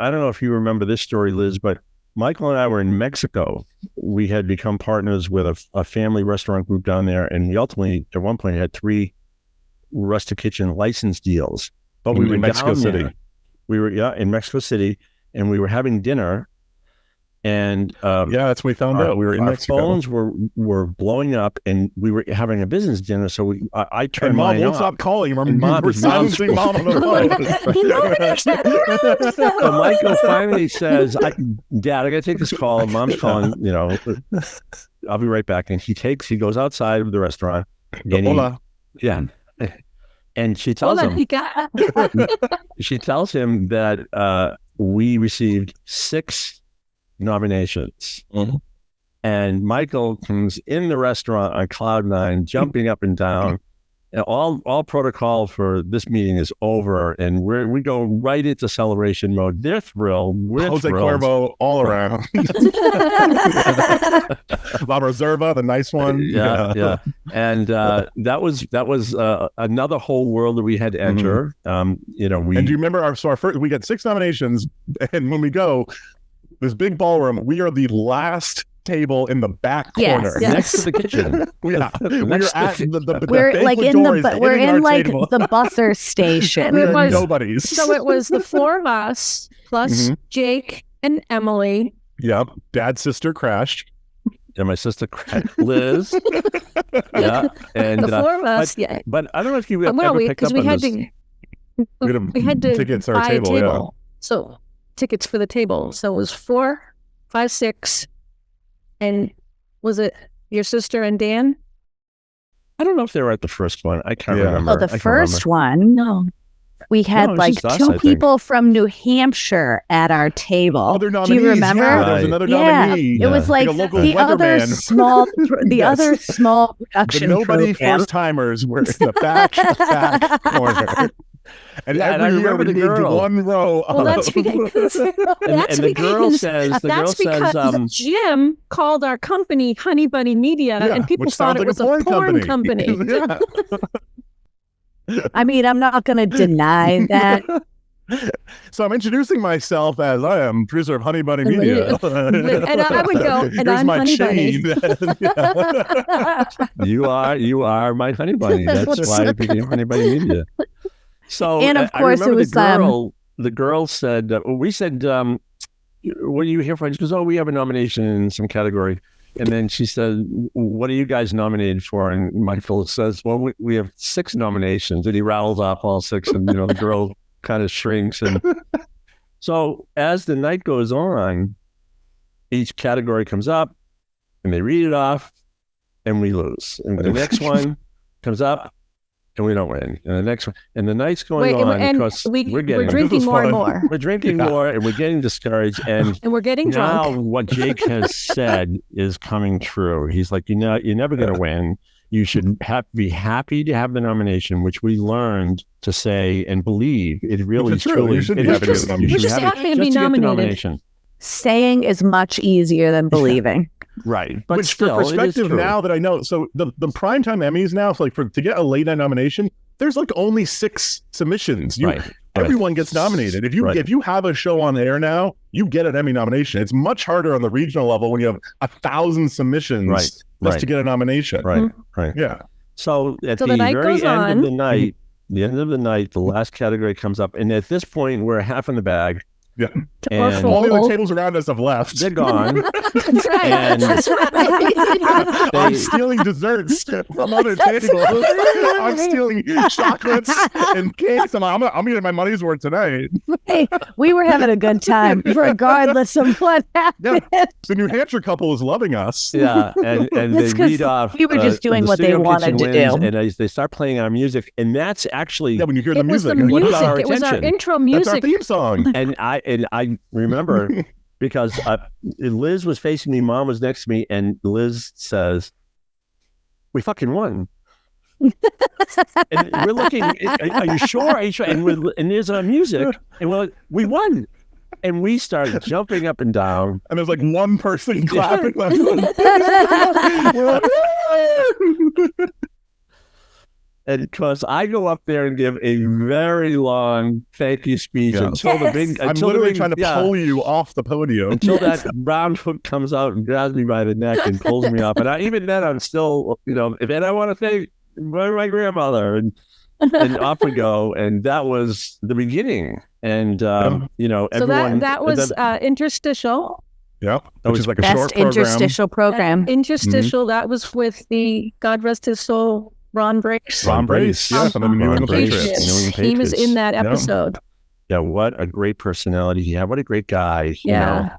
I don't know if you remember this story, Liz, but Michael and I were in Mexico. We had become partners with a family restaurant group down there, and we ultimately, at one point, had 3 Rustic Kitchen license deals. But we were in Mexico City. We were in Mexico City, and we were having dinner. And that's what we found out. We were in Mexico. Our phones were blowing up, and we were having a business dinner. So I turned Mom mine won't off. stop calling. We're silencing Mom on the phone. So Michael finally says, "Dad, I got to take this call. Mom's calling. I'll be right back." And he goes outside of the restaurant. Hola. And she tells him. She tells him that we received 6 nominations. Mm-hmm. And Michael comes in the restaurant on cloud 9, jumping up and down. And all protocol for this meeting is over, and we go right into celebration mode. They're thrilled. We're Jose thrilled. Cuervo all around. La Reserva, the nice one. Yeah. And that was another whole world that we had to enter. And do you remember our first? We got 6 nominations, and when we go, this big ballroom, we are the last table in the back corner, next to the kitchen. We're at the we're like in we're in like table. the busser station. Nobody's. So it was the 4 of us plus Jake and Emily. Yep. Dad's sister crashed. And my sister Liz. And the 4 of us. But I don't know if you ever picked up on this. We had to tickets buy our table. Yeah. So tickets for the table. So it was 4, 5, 6. And was it your sister and Dan? I don't know if they were at the first one. I can't remember. Oh, the first one? No. We had two people from New Hampshire at our table. Oh, they're nominees. Do you remember? Yeah, there was another nominee. It was like the other small production. The nobody first timers were in the back corner. And every year we moved 1 row up. Well, that's because the girl says, Jim called our company Honey Bunny Media, and people thought it was a porn company. I mean, I'm not going to deny that. So I'm introducing myself as I am producer of Honey Bunny Media. And I would go, and here's I'm my Honey chain. Bunny. You are my Honey Bunny. That's why I became Honey Bunny Media. So, and of course, it was the girl said, we said, what are you here for? She goes, we have a nomination in some category. And then she said, what are you guys nominated for? And Michael says, well, we have 6 nominations. And he rattles off all 6. And, the girl kind of shrinks. And so as the night goes on, each category comes up and they read it off and we lose. And the next one comes up and we don't win. And the next one, and the night's going on because we're drinking more and more. We're drinking more and we're getting discouraged. And we're getting drunk. Now what Jake has said is coming true. He's like, you're never going to win. You should be happy to have the nomination, which we learned to say and believe. It really is truly. You should be happy to be nominated. Saying is much easier than believing. Right. But which still, for perspective now that I know, so the primetime Emmys now, so to get a late night nomination, there's only 6 submissions. Everyone gets nominated. If you have a show on the air now, you get an Emmy nomination. It's much harder on the regional level when you have 1,000 submissions just to get a nomination. Right. Yeah. So at the very end of the night, the last category comes up, and at this point, we're half in the bag. Yeah. And all the other tables around us have left. They're gone. That's right. That's right. I'm stealing desserts from other tables. I'm stealing chocolates and cakes. I'm getting my money's worth tonight. Hey, we were having a good time, regardless of what happened. Yeah. The New Hampshire couple is loving us. Yeah, and they read off. We were just doing what they wanted to do. And they start playing our music, and that's actually when you hear the music. It was our intro music. That's our theme song. And I remember because Liz was facing me, Mom was next to me, and Liz says, "We fucking won." And we're looking. Are you sure? Are you sure? And there's our music, and we're like, "We won." And we started jumping up and down. And there's one person clapping. And because I go up there and give a very long thank you speech until the big. I'm literally trying to pull you off the podium until that round hook comes out and grabs me by the neck and pulls me up. And even then, I'm still, and I want to thank my grandmother, and off we go. And that was the beginning. And everyone. So that was interstitial. Yeah, which is like a best short program. interstitial program. Interstitial. That was with the God rest his soul, Ron Brace. Ron Brace, yeah, from the New England Patriots. He was in that episode. Yeah, what a great personality he had. What a great guy. Yeah.